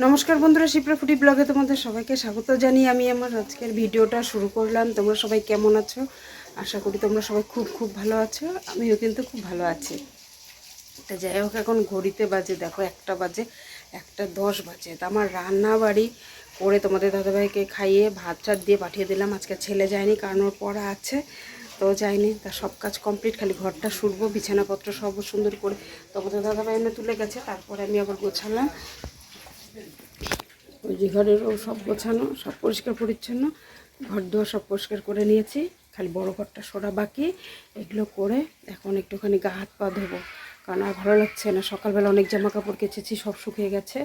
নমস্কার বন্ধুরা, শিপ্রা ফুডি ব্লগে তোমাদের সবাইকে স্বাগত জানিয়ে আমি আমার আজকের ভিডিওটা শুরু করলাম। তোমরা সবাই কেমন আছো? আশা করি তোমরা সবাই খুব খুব ভালো আছো। আমিও কিন্তু খুব ভালো আছি। তা যাই হোক, এখন ঘড়িতে বাজে দেখো 1টা বাজে, 1:10 বাজে। তা আমার রান্না বাড়ি করে তোমাদের দাদাভাইকে খাইয়ে ভাত টাত দিয়ে পাঠিয়ে দিলাম। আজকে ছেলে যায়নি কারণ ওর পড়া আছে, তো যায়নি। তা সব কাজ কমপ্লিট, খালি ঘরটা শুরবো, বিছানাপত্র সব সুন্দর করে তোমাদের দাদাভাই এনে তুলে গেছে। তারপরে আমি আবার গোছালাম। ওই যে ঘরেরও সব গোছানো, সব পরিষ্কার পরিচ্ছন্ন, ঘর দুয়ার সব পরিষ্কার করে নিয়েছি। খালি বড় ঘরটা সরা বাকি। এগুলো করে এখন একটুখানি গা হাত পা ধোবো, কারণ আর ভালো লাগছে না। সকালবেলা অনেক জামা কাপড় কেচেছি, সব শুকিয়ে গেছে।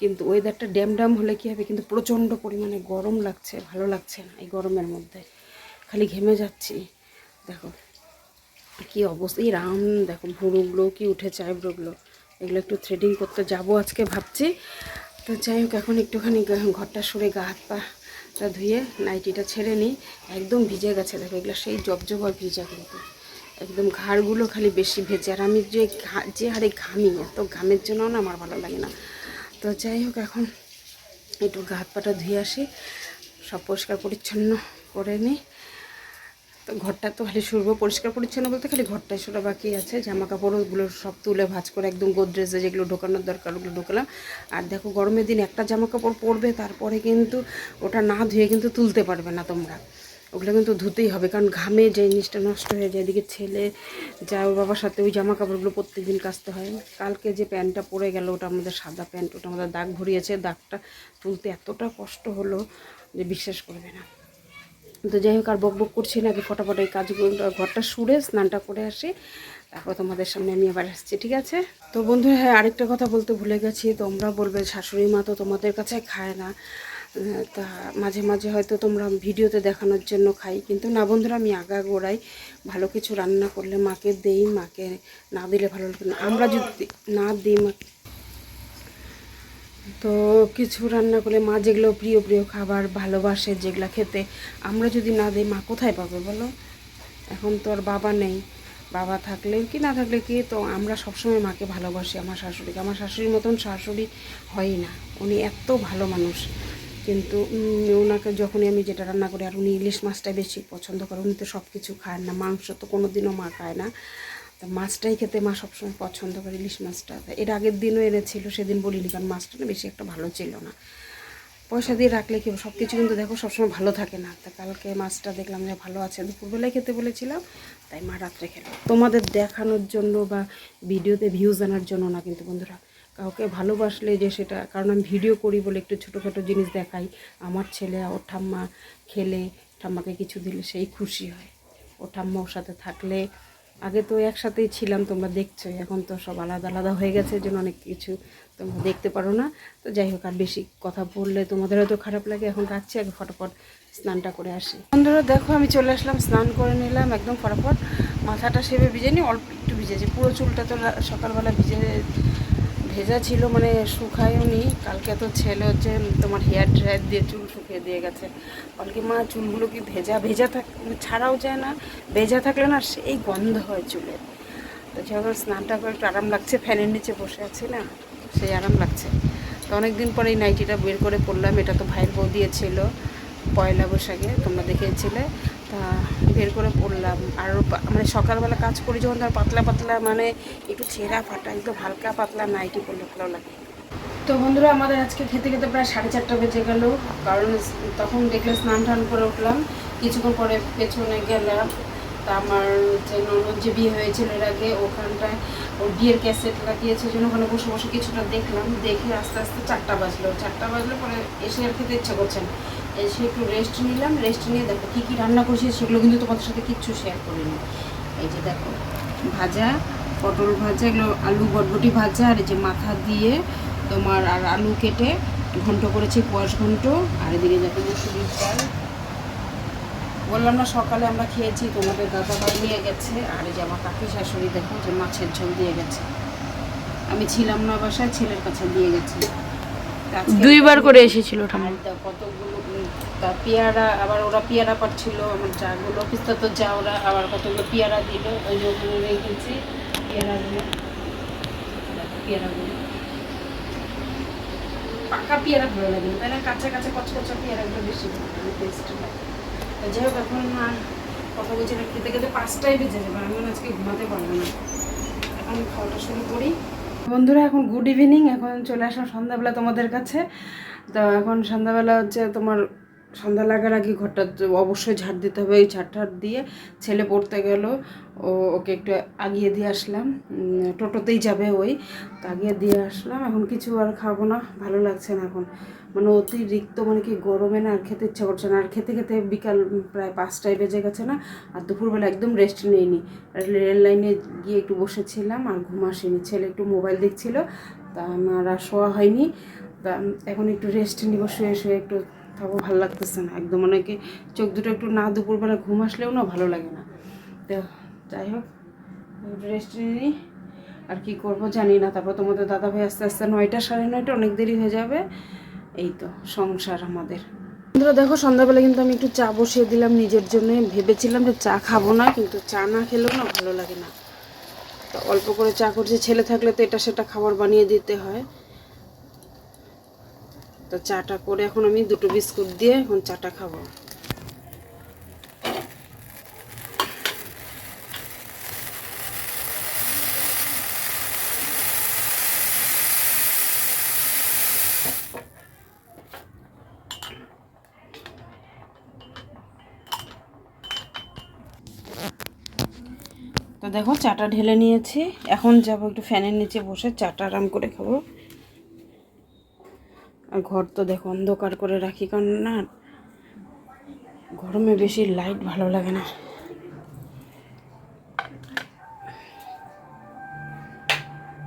কিন্তু ওয়েদারটা ড্যাম হলে কী হবে, কিন্তু প্রচণ্ড পরিমাণে গরম লাগছে, ভালো লাগছে না। এই গরমের মধ্যে খালি ঘেমে যাচ্ছি। দেখো কি অবস্থা, এই রাম দেখো ভুরুগুলো কি উঠেছে, আইব্রোগুলো, এগুলো একটু থ্রেডিং করতে যাব আজকে ভাবছি। তো যাই হোক, এখন একটুখানি ঘরটা সরে গা হাত পাটা ধুয়ে নাইটিটা ছেড়ে নিই। একদম ভিজে গেছে দেখো, এগুলো সেই জবজব আর ভিজা, কিন্তু একদম ঘাড়গুলো খালি বেশি ভেজে। আর আমি যে হারে ঘামি, এত ঘামের জন্য না আমার ভালো লাগে না। তো যাই হোক, এখন একটু গা হাত পাটা ধুয়ে আসি, সব পরিষ্কার পরিচ্ছন্ন করে নিই। তো ঘরটা তো খালি শুরবো, পরিষ্কার পরিচ্ছন্ন বলতে খালি ঘরটাই সেটা বাকি আছে। জামা কাপড়গুলো সব তুলে ভাঁজ করে একদম গোদরেজে যেগুলো ঢোকানোর দরকার ওগুলো ঢোকালাম। আর দেখো গরমের দিন একটা জামা কাপড় পরবে, তারপরে কিন্তু ওটা না ধুয়ে কিন্তু তুলতে পারবে না তোমরা। ওগুলো কিন্তু ধুতেই হবে, কারণ ঘামে যে জিনিসটা নষ্ট হয়ে যায়। এদিকে ছেলে যায় ওর বাবার সাথে, ওই জামা কাপড়গুলো প্রত্যেকদিন কাচতে হয়। কালকে যে প্যান্টটা পরে গেল, ওটা আমাদের সাদা প্যান্ট, ওটা আমাদের দাগ ভরিয়েছে। দাগটা তুলতে এতটা কষ্ট হলো যে বিশ্বাস করবে না। তো যাই হোক, আর বক করছি না, আগে ফটাফট এই কাজগুলো ঘরটা সুরে স্নানটা করে আসি, তারপর তোমাদের সামনে আমি আবার আসছি, ঠিক আছে? তো বন্ধুরা, হ্যাঁ, আরেকটা কথা বলতে ভুলে গেছি। তোমরা বলবে শাশুড়ি মা তো তোমাদের কাছে খায় না, তা মাঝে মাঝে হয়তো তোমরা ভিডিওতে দেখানোর জন্য খাই, কিন্তু না বন্ধুরা, আমি আগাগোড়াই ভালো কিছু রান্না করলে মাকে দেই। মাকে না দিলে ভালো লাগে না। আমরা যদি না দিই, তো কিছু রান্না করলে মা যেগুলো প্রিয় প্রিয় খাবার ভালোবাসে, যেগুলো খেতে, আমরা যদি না দিই মা কোথায় পাবে বলো? এখন তো আর বাবা নেই, বাবা থাকলে কি না থাকলে কি, তো আমরা সবসময় মাকে ভালোবাসি। আমার শাশুড়িকে, আমার শাশুড়ির মতন শাশুড়ি হয়ই না। উনি এত ভালো মানুষ, কিন্তু ওনাকে যখনই আমি যেটা রান্না করি, আর উনি ইলিশ মাছটা বেশি পছন্দ করে। উনি তো সব কিছু খায় না, মাংস তো কোনো দিনও মা খায় না। তা মাছটাই খেতে মা সবসময় পছন্দ করে, ইলিশ মাছটা। এর আগের দিনও এনেছিল, সেদিন বলিনি, কারণ মাছটা না বেশি একটা ভালো ছিল না। পয়সা দিয়ে রাখলে কি সব কিছু কিন্তু দেখো সবসময় ভালো থাকে না। তা কালকে মাছটা দেখলাম যে ভালো আছে, দুপুরবেলায় খেতে বলেছিলাম, তাই মা রাত্রে খেলো। তোমাদের দেখানোর জন্য বা ভিডিওতে ভিউজ আনার জন্য না, কিন্তু বন্ধুরা, কাউকে ভালোবাসলে যে সেটা, কারণ আমি ভিডিও করি বলে একটু ছোটোখাটো জিনিস দেখাই। আমার ছেলে ওর ঠাম্মা খেলে, ঠাম্মাকে কিছু দিলে সেই খুশি হয়। ওর ঠাম্মা ওর সাথে থাকলে, আগে তো একসাথেই ছিলাম, তোমরা দেখছো। এখন তো সব আলাদা আলাদা হয়ে গেছে, এই জন্য অনেক কিছু তোমরা দেখতে পারো না। তো যাই হোক, আর বেশি কথা বললে তোমাদের হয়তো খারাপ লাগে। এখন রাখছি, আগে ফটাফট স্নানটা করে আসি। বন্ধুরা দেখো, আমি চলে আসলাম, স্নান করে নিলাম একদম ফটাফট। মাথাটা সেবে ভিজে নি, অল্প একটু ভিজেছে। পুরো চুলটা তো সকালবেলা ভেজা ছিল, মানে শুকায়ও নি। কালকে তো ছেলে হচ্ছে তোমার হেয়ার ড্রায়ার দিয়ে চুল শুকিয়ে দিয়ে গেছে। কালকে মা চুলগুলো কি ভেজা ভেজা ছাড়াও যায় না, ভেজা থাকলে না সেই গন্ধ হয় চুলের। তো যখন স্নানটা করে একটু আরাম লাগছে, ফ্যানের নিচে বসে আছি না, সেই আরাম লাগছে। তো অনেক দিন পরে এই নাইটিটা বের করে পরলাম। এটা তো ভাইয়ের বউ দিয়েছিল পয়লা বৈশাখে, তোমরা দেখেছিলে। তা বের করে পরলাম। আর মানে সকালবেলা কাজ করি যখন, তার পাতলা পাতলা, মানে একটু ছেঁড়া ফাটা, একদম হালকা পাতলা নাইটি পরলে ভালো লাগে। তো বন্ধুরা, আমাদের আজকে খেতে খেতে প্রায় 4:30 বেজে গেল, কারণ তখন দেখলে স্নান টান করে উঠলাম। কিছুক্ষণ পরে পেছনে গেলাম। তা আমার যে ননদ যে বিয়ে হয়েছিল এর আগে, ওখানটায় ওর বিয়ের ক্যাসেট লাগিয়েছে, জন্য ওখানে বসে বসে কিছুটা দেখলাম। দেখে আস্তে আস্তে 4টা বাজলো। 4টা বাজলে পরে এসে আর খেতে ইচ্ছা করছে না, এসে একটু রেস্ট নিলাম। রেস্ট নিয়ে দেখো কী কী রান্না করছি, সেগুলো কিন্তু তোমাদের সাথে কিচ্ছু শেয়ার করিনি। এই যে দেখো, ভাজা, পটল ভাজা, এগুলো আলু বটবটি ভাজা, আর এই যে মাথা দিয়ে তোমার আর আলু কেটে ঘন্ট করেছি, কোয়াশ ঘন্ট। আর এদিকে যাতে মুসুরির ডাল, বললাম না সকালে আমরা খেয়েছি, তোমাদের দাদা ভাই নিয়ে গেছে। আর এই যে আমার কাকি শাশুড়ি দেখো যে মাছের ঝোল দিয়ে গেছে। আমি ছিলাম না বাসায়, ছেলের কাছে দিয়ে গেছে। 2বার করে এসেছিল কতগুলো, তা পেয়ারা, আবার ওরা পেয়ারা পাচ্ছিল, আমার যাগুলো অফিসটা তো যা, ওরা আবার কতগুলো পেয়ারা দিল। ওই যে ওখানে রেখেছি পেয়ারাগুলো, পেয়ারাগুলো পাকা পেয়ারা ভালো লাগে না, তাই না? কাঁচা কাঁচা কচকচা পেয়ারাগুলো বেশি ভালো লাগে, টেস্ট লাগে। তো যাই হোক, এখন কথা বলছি না, খেতে খেতে 5টাই বেজে যাবে, আমি আজকে ঘুমাতে পারবো না। এখন খাওয়াটা শুরু করি। বন্ধুরা, এখন গুড ইভিনিং। এখন চলে আসলাম সন্ধ্যাবেলা তোমাদের কাছে। তো এখন সন্ধ্যাবেলা হচ্ছে তোমার সন্ধ্যা লাগার আগে ঘরটা অবশ্যই ঝাড় দিতে হবে। এই ঝাড় দিয়ে ছেলে পড়তে গেল, ওকে একটু আগিয়ে দিয়ে আসলাম, টোটোতেই যাবে ওই, তো আগিয়ে দিয়ে আসলাম। এখন কিছু আর খাবো না, ভালো লাগছে না এখন, মানে অতিরিক্ত মানে কি গরমে না আর খেতে ইচ্ছা করছে না। আর খেতে খেতে বিকাল প্রায় 5টায় বেজে গেছে না, আর দুপুরবেলা একদম রেস্ট নেইনি। রেল লাইনে গিয়ে একটু বসেছিলাম আর ঘুম আসেনি, ছেলে একটু মোবাইল দেখছিল, তা আমার আর শোয়া হয়নি। তা এখন একটু রেস্ট নিব, শুয়ে শুয়ে একটু থাকবো, ভালো লাগতেছে না একদম, অনেকে চোখ দুটো একটু না দুপুরবেলা ঘুম আসলেও না ভালো লাগে না। তো যাই হোক, একটু রেস্ট নিই, আর কি করব জানি না। তারপর তোমাদের দাদাভাই আস্তে আস্তে 9টা 9:30, অনেক দেরি হয়ে যাবে। এই তো সংসার আমাদের। বন্ধুরা দেখো, সন্ধ্যাবেলা কিন্তু আমি একটু চা বসিয়ে দিলাম নিজের জন্য। ভেবেছিলাম যে চা খাবো না, কিন্তু চা না খেলেও না ভালো লাগে না, তো অল্প করে চা করছি। ছেলে থাকলে তো এটা সেটা খাবার বানিয়ে দিতে হয়। তো চাটা করে এখন আমি 2টো বিস্কুট দিয়ে এখন চাটা খাবো। তো দেখো, চাটা ঢেলে নিয়েছি, এখন যাব একটু ফ্যানের নিচে বসে চাটা আরাম করে খাবো। আর ঘর তো দেখো অন্ধকার করে রাখি, কারণ না গরমে বেশি লাইট ভালো লাগে না।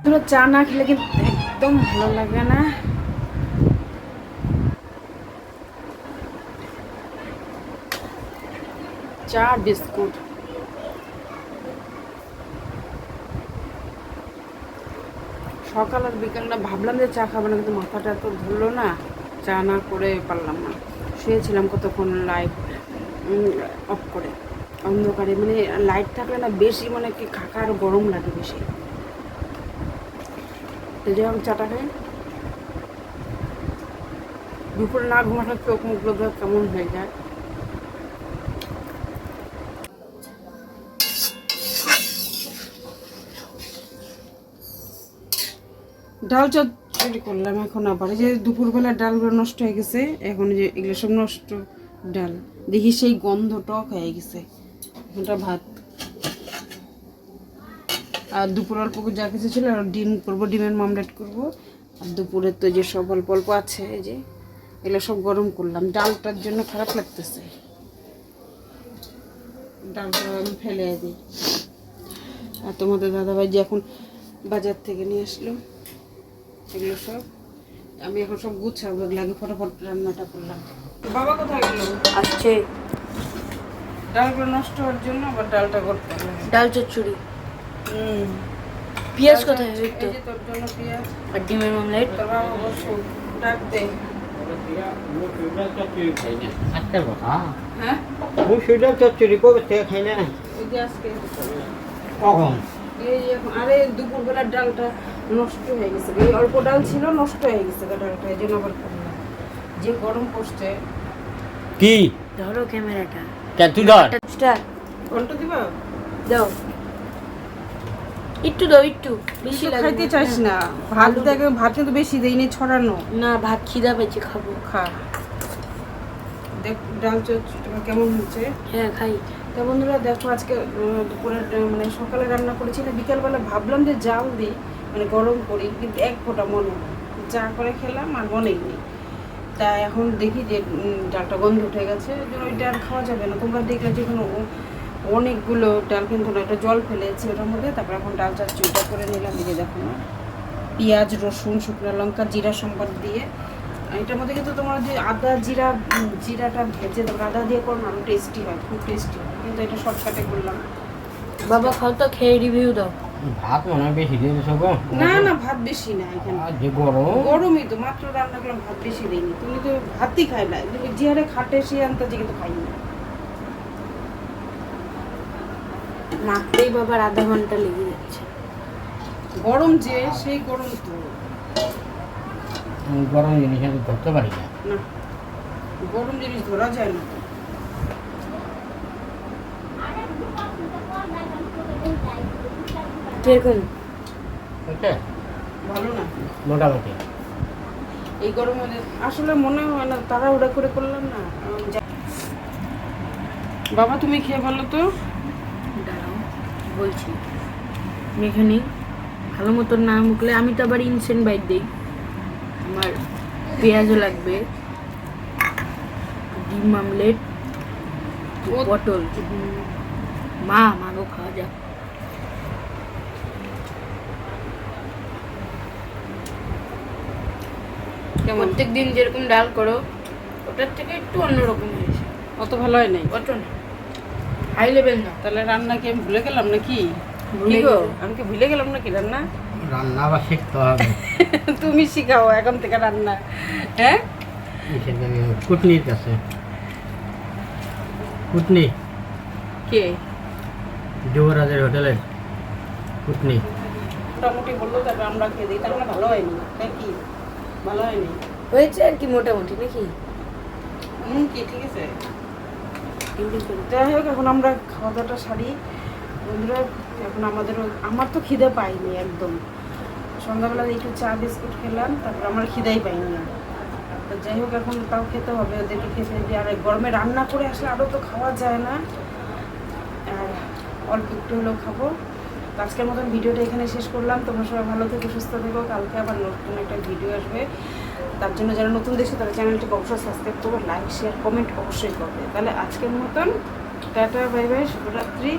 ধরো চা না খেলে কিন্তু একদম ভালো লাগে না। চা বিস্কুট সকাল আর বিকালটা ভাবলাম যে চা খাবো না, কিন্তু মাথাটা এত ধরলো না, চা না করে পারলাম না। শুয়েছিলাম কতক্ষণ লাইট অফ করে, অন্ধকারে, মানে লাইট থাকলে না বেশি মানে কি খাকা আর গরম লাগে বেশি। তো যে আমি চাটা খাই, দুপুরে না ঘুমালে চোখ মুখগুলো কেমন হয়ে যায়। ডাল চচ্চড়ি করলাম এখন আবার, এই যে দুপুরবেলা ডালগুলো নষ্ট হয়ে গেছে, এখন যে এগুলো সব নষ্ট ডাল, দেখি সেই গন্ধ টক হয়ে গেছে। এখনটা ভাত আর দুপুর অল্প যা কিছু ছিল, আর ডিম করবো, ডিমের মামলেট করবো। আর দুপুরের তো যে সব অল্প অল্প আছে, এই যে এগুলো সব গরম করলাম। ডালটার জন্য খারাপ লাগতেছে, ডালটা আমি ফেলে দিই। আর তোমাদের দাদাভাই যে এখন বাজার থেকে নিয়ে আসলো, এগুলো সব আমি এখন সব গুছাবো, এগুলো আগে ফটাফট রান্নাটা করলাম। বাবা কোথায় গেল? আসছে ডালগুলো নষ্ট হওয়ার জন্য আবার ডালটা করতে হবে। ডাল চচ্চড়ি। পেঁয়াজ কোথায়? এই যে তোর জন্য পেঁয়াজ আর ডিমের মামলেট। তোর বাবা বসু ডাক দে। হ্যাঁ, চচ্চড়ি কবে থেকে খাই না। ওই যে আজকে কখন? এই যে আরে দুপুরবেলার ডালটা নষ্ট হয়ে গেছে, এই অল্প ডাল ছিল, নষ্ট হয়ে গেছে ডালটা, এই জন্য আবার করলাম। যে গরম পড়ছে। কি ধরো ক্যামেরাটা। কেন তুই ধর। স্টার্ট। ঘন্টা দিবা? দাও, একটু দাও, একটু বেশি তুই তো লাগে খাইতে চাস না ভাত, দেখে ভাত কিন্তু বেশি দেইনি, ছড়ানো। না, ভাত খিদা পেয়েছে, খাবো। খা, দেখ ডাল চচ্চড়িটা কেমন হচ্ছে। হ্যাঁ, খাই। তো বন্ধুরা দেখো, আজকে দুপুরের মানে সকালে রান্না করেছি না, বিকালবেলা ভাবলাম যে জাল দিই, মানে গরম করি, কিন্তু এক ফোঁটা মনে হয় চা করে খেলাম আর মনেই নেই। তা এখন দেখি যে ডালটা গন্ধ উঠে গেছে, ওই জন্য ওই ডাল খাওয়া যাবে না। তোমরা দেখলে যে কোনো অনেকগুলো ডাল কিন্তু না, একটা জল ফেলেছি ওটার মধ্যে। তারপর এখন ডাল চচ্চড়িটা করে নিলাম, এই যে দেখো না, পেঁয়াজ, রসুন, শুকনো লঙ্কা, জিরা সম্বাদ দিয়ে। এটার মধ্যে কিন্তু তোমার যে আদা জিরাটা ভেজে তারপর আদা দিয়ে করো, আরও টেস্টি হয়, খুব টেস্টি হয়, কিন্তু এটা শর্টকাটে করলাম। বাবা খাও তো, খেয়ে রিভিউ দাও। ভাত মনে হয় বেশি দিয়ে দিছো গো। না না, ভাত বেশি না এখানে, আর যে গরম। গরমই তো, মাত্র রান্না করলাম, ভাত বেশি দিইনি। তুমি তো ভাতই খাই না, তুমি যে হারে খাটে সে আনতে কিন্তু খাই না। মাখতেই বাবার আধা ঘন্টা লেগে যাচ্ছে। গরম যে সেই গরম তো। আমি গরম জিনিস আমি ধরতে পারি না। না, গরম জিনিস ধরা যায় না। কিরকম? বুঝছে? ভালো না মোটামুটি। এই গরমে আসলে মনে হয় না, তাড়াহুড়া করে করলাম না। বাবা তুমি খেয়ে বলো তো। দাঁড়াও বলছি। এখানে ভালো মতো না মুখলে আমি তো আবার ইনসেন্ট বাইট দিই। আমার পেঁয়াজও লাগবে, ডিম আমলেট, পটল। মাগো খাওয়া যাক। কেমন? প্রত্যেক দিন যেরকম ডাল করো ওটার থেকে একটু অন্যরকম হয়েছে। অত ভালো হয় নাই। অত না, হাই লেভেল না। তাহলে রান্না কি আমি ভুলে গেলাম নাকি? ভুলে কি গো, গেলে। আমি কি ভুলে গেলাম নাকি রান্না? রান্না আবার শিখতে হবে। তুমি শিখাও এখন থেকে রান্না। হ্যাঁ, কুটনির কাছে। কুটনি কে? যুবরাজের হোটেলে কুটনি। মোটামুটি বললো, তারপর আমরা খেয়ে দিই। তার মানে ভালো হয়নি নাকি? ভালো হয়নি। হয়েছে আর কি মোটামুটি নাকি? কি ঠিক আছে? যাই হোক, এখন আমরা খাওয়া দাওয়াটা সারি বন্ধুরা। এখন আমার তো খিদে পাইনি একদম। সন্ধ্যাবেলা একটু চা বিস্কুট খেলাম, তারপর আমার খিদেই পাইনি আর। তো যাই হোক, এখন তাও খেতে হবে, ওদেরকে খেতে দিই। আর এই গরমে রান্না করে আসলে আরও তো খাওয়া যায় না, আর অল্প একটু হলেও খাবো। তো আজকের মতন ভিডিওটা এখানে শেষ করলাম। তোমরা সবাই ভালো থেকো, সুস্থ থেকো। কালকে আবার নতুন একটা ভিডিও আসবে। তার জন্য যারা নতুন দেখছে তারা চ্যানেলটিকে অবশ্যই সাবস্ক্রাইব করবে, লাইক শেয়ার কমেন্ট অবশ্যই করবে। তাহলে আজকের মতন টাটা, বাই বাই, শুভরাত্রি।